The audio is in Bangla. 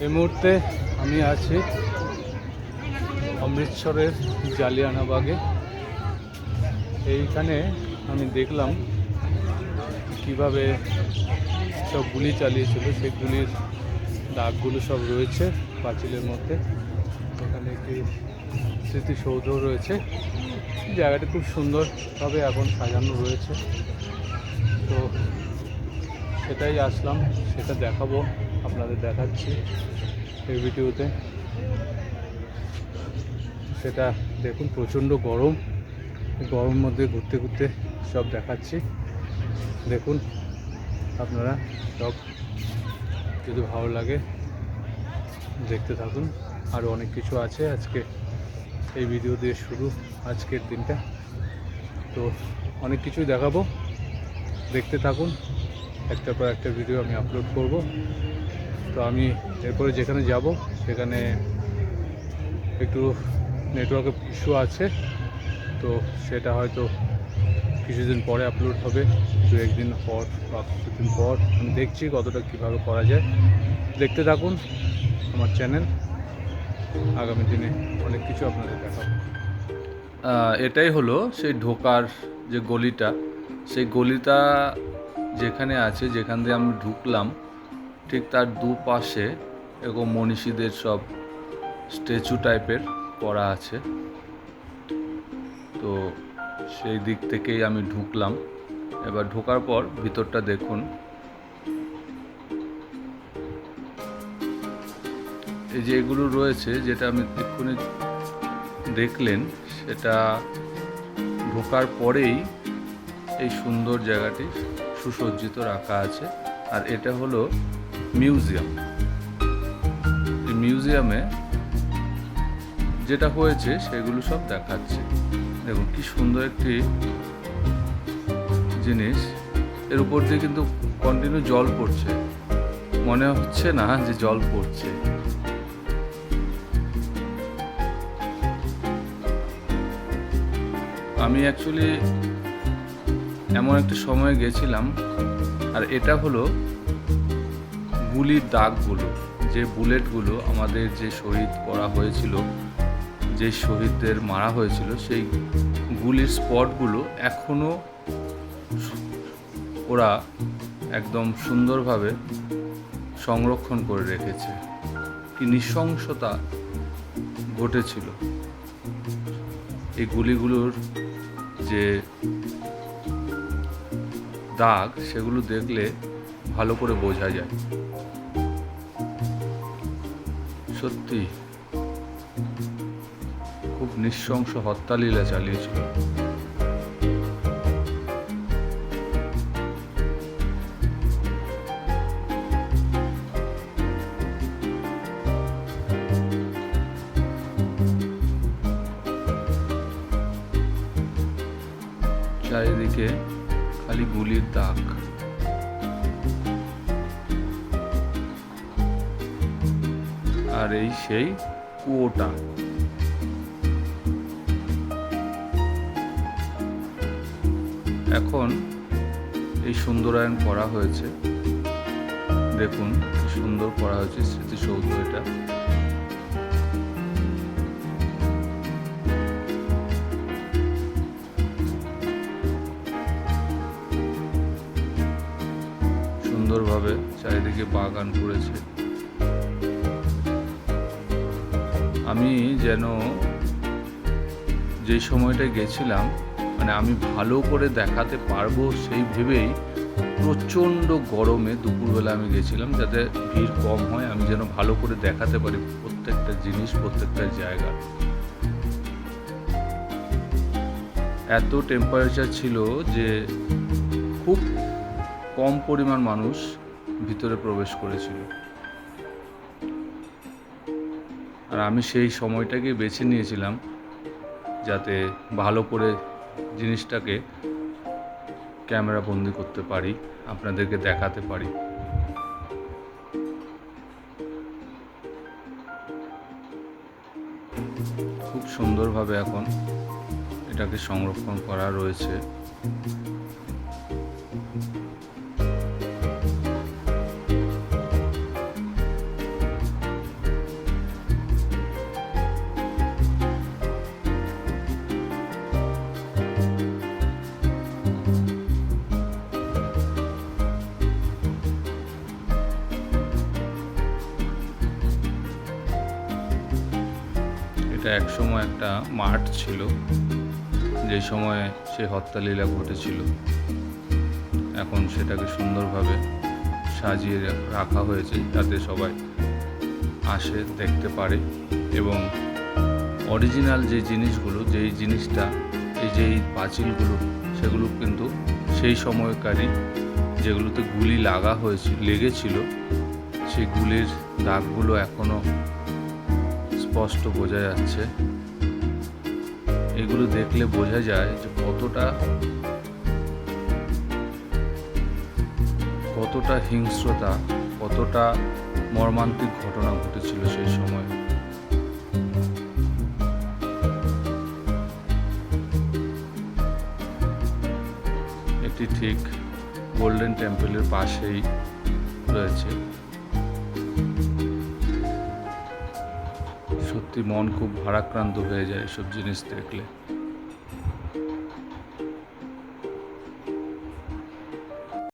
এই মুহূর্তে আমি আছি অমৃতসরের জালিয়ানওয়ালাবাগে। এইখানে আমি দেখলাম কিভাবে সব গুলি চালিয়েছিল, সেই গুলির দাগগুলো সব রয়েছে পাঁচিলের মধ্যে। এখানে একটি স্মৃতিসৌধ রয়েছে। জায়গাটি খুব সুন্দরভাবে এখন সাজানো রয়েছে। তো সেটাই আসলাম, সেটা দেখাবো, আপনাদের দেখাচ্ছি এই ভিডিওতে। সেটা দেখুন, প্রচণ্ড গরম, গরমের মধ্যে ঘুরতে ঘুরতে সব দেখাচ্ছি। দেখুন আপনারা সব, যদি ভালো লাগে দেখতে থাকুন। আরও অনেক কিছু আছে আজকে এই ভিডিও দিয়ে শুরু, আজকের দিনটা। তো অনেক কিছুই দেখাবো, দেখতে থাকুন। একটার পর একটা ভিডিও আমি আপলোড করব। তো আমি এরপরে যেখানে যাব সেখানে একটু নেটওয়ার্কের ইস্যু আছে, তো সেটা হয়তো কিছুদিন পরে আপলোড হবে, দু একদিন পর বা কিছুদিন পর। আমি দেখছি কতটা কীভাবে করা যায়। দেখতে থাকুন আমার চ্যানেল, আগামী দিনে অনেক কিছু আপনাদের দেখাবো। এটাই হলো সেই ঢোকার যে গলিটা, সেই গলিটা যেখানে আছে, যেখান দিয়ে আমি ঢুকলাম, ঠিক তার দুপাশে এরকম মনীষীদের সব স্ট্যাচু টাইপের করা আছে। তো সেই দিক থেকেই আমি ঢুকলাম। এবার ঢোকার পর ভিতরটা দেখুন। এই যে এগুলো রয়েছে, যেটা আমি এক্ষুনি দেখলেন, সেটা ঢোকার পরেই এই সুন্দর জায়গাটি সুসজ্জিত রাখা আছে। আর এটা হলো মিউজিয়াম। এই মিউজিয়ামে যেটা হয়েছে সেগুলো সব দেখাচ্ছে। দেখুন কি সুন্দর একটি জিনিস। এর উপর দিয়ে কিন্তু কন্টিনিউ জল পড়ছে, মনে হচ্ছে না যে জল পড়ছে। আমি অ্যাকচুয়ালি এমন একটা সময় গেছিলাম, আর এটা হলো গুলির দাগগুলো, যে বুলেটগুলো আমাদের যে শহীদ করা হয়েছিল, যে শহীদদের মারা হয়েছিল, সেই গুলির স্পটগুলো এখনও ওরা একদম সুন্দরভাবে সংরক্ষণ করে রেখেছে। কি নৃশংসতা ঘটেছিল! এই গুলিগুলোর যে দাগ, সেগুলো দেখলে ভালো করে বোঝা যায়। সত্যি খুব নৃশংস হত্যালীলা চালিয়েছিল। চারিদিকে খালি গুলির দাগ। আর এই সেই কুয়োটা। এখন এই সুন্দরায়ন করা হয়েছে। দেখুন কি সুন্দর করা হয়েছে স্মৃতিসৌধ এটা। সুন্দরভাবে চারিদিকে বাগান করেছে। আমি যেন যেই সময়টায় গেছিলাম, মানে আমি ভালো করে দেখাতে পারবো সেই ভেবেই প্রচণ্ড গরমে দুপুরবেলা আমি গেছিলাম, যাতে ভিড় কম হয়, আমি যেন ভালো করে দেখাতে পারি প্রত্যেকটা জিনিস, প্রত্যেকটা জায়গা। এত টেম্পারেচার ছিল যে খুব কম পরিমাণ মানুষ ভিতরে প্রবেশ করেছিল। আর আমি সেই সময়টাকে বেছে নিয়েছিলাম যাতে ভালো করে জিনিসটাকে ক্যামেরা বন্দি করতে পারি, আপনাদেরকে দেখাতে পারি। খুব সুন্দরভাবে এখন এটাকে সংরক্ষণ করা রয়েছে। এটা একসময় একটা মাঠ ছিল, যে সময়ে সেই হত্যালীলা ঘটেছিল। এখন সেটাকে সুন্দরভাবে সাজিয়ে রাখা হয়েছে যাতে সবাই আসে, দেখতে পারে এবং অরিজিনাল যে জিনিসগুলো, যেই জিনিসটা যেই পাঁচিলগুলো, সেগুলো কিন্তু সেই সময়কারই, যেগুলোতে গুলি লেগেছিল, সেই গুলির দাগগুলো এখনও স্পষ্ট বোঝা যাচ্ছে। এগুলো দেখলে বোঝা যায় যে কতটা হিংস্রতা, কতটা মর্মান্তিক ঘটনা ঘটেছিল সেই সময়। এটি ঠিক গোল্ডেন টেম্পলের পাশেই রয়েছে। সত্যি মন খুব ভারাক্রান্ত হয়ে যায় এসব জিনিস দেখলে।